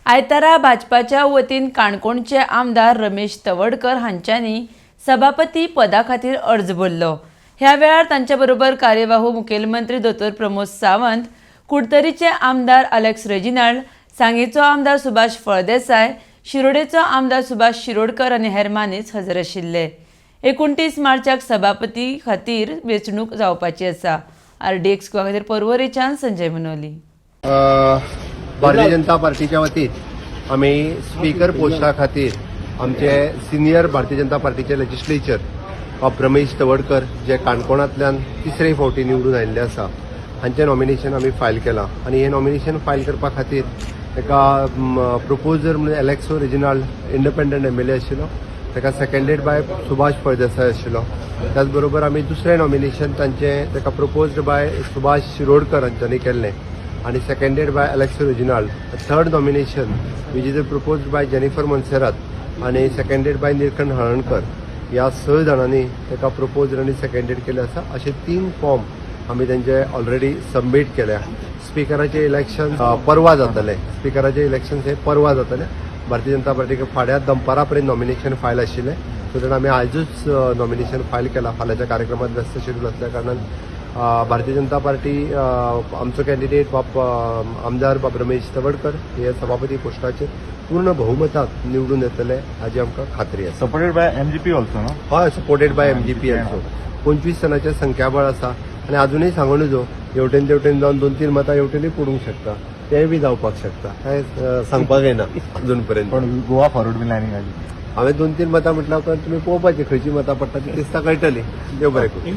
आयतारा भाजपाच्या वतीन काणकोणचे आमदार रमेश तवडकर हांच्यांनी सभापती पदा खातीर अर्ज भरलो। ह्या वेळार तांच्या बरोबर कार्यवाहू मुखेलमंत्री दोतोर प्रमोद सावंत, कुडतरीचे आमदार अलेक्स रेजिनाल्ड, सांगेचो आमदार सुभाष फळदेसाय, शिरोडेचो आमदार सुभाष शिरोडकर आनी हेर मानेस्त हजर आशिल्ले। 29 मार्चाक सभापती खातीर वेंचणूक जावपाची आसा। RDX खातीर पर्वरीच्यान संजय मनोली। भारतीय जनता पार्टीच्या वतीन आम्ही स्पीकर पोस्टा खातीर आमचे सिनियर भारतीय जनता पार्टीचे लेजिस्लेचर ऑफ रमेश तवडकर जे काणकोणांतल्यान तिसरे फावटी निवडून आयिल्ले आसा हांचे नॉमिनेशन आम्ही फायल केलां आनी हे नॉमिनेशन फायल करपा खातीर एका प्रोपोजर म्हणजे अलेक्सो रेजिनाल्ड इंडिपेंडंट MLA आशिल्लो, ताका सेकंडेड बाय सुभाष फळदेसाय आशिल्लो। त्याच बरोबर आम्ही दुसरें नॉमिनेशन तांचे ताका प्रोपोज्ड बाय सुभाष शिरोडकर हांच्यांनी केल्लें आणि seconded by Alexo Reginald. Third nomination which is proposed by Jennifer Monserrate आणि सेकंडेड बाय निळकंठ हळर्णकर ह्या 6 जाणांनी ताका प्रपोज्ड आणि सेकंडेड केले आसा। असे 3 फॉर्म आम्ही त्यांचे ऑलरेडी सबमीट केल्या। स्पीकराचे इलेक्शन परवा जातले, स्पीकराचे इलेक्शन हे परवा जातले। भारतीय जनता पार्टीक फाल्यां दनपारा पर्यंत नॉमिनेशन फायल आशिल्लें, सो तेन्ना आमी आयजूच नॉमिनेशन फायल केला। फाल्यांच्या कार्यक्रमात व्यस्त शेड्यूल असल्या कारणान भारतीय जनता पार्टी आमचो कॅन्डिडेट आमदार रमेश तवडकर हे सभापती पोस्टाचेर पूर्ण बहुमतान निवडून येतले हाची आमकां खात्री आसा। Supported by MGP also no? हय, सपोर्टेड बाय MGP ऑल्सो। 25 जणांचें संख्याबळ आसा आनी अजूनय सांगून नजो हेवटेन तेवटेन जावन 2-3 मतां हेवटेनूय पडूंक शकता, तेंय बी जावपाक शकता, काय सांगपाक येना अजून पर्यंत। पण गोवा फॉरवर्ड बी लायनींग आली हांवें 2-3 मतां म्हटल्यार तुमी पळोवपाचें खंयची मतां पडटा ती दिसता कळटली। देव बरें करूं।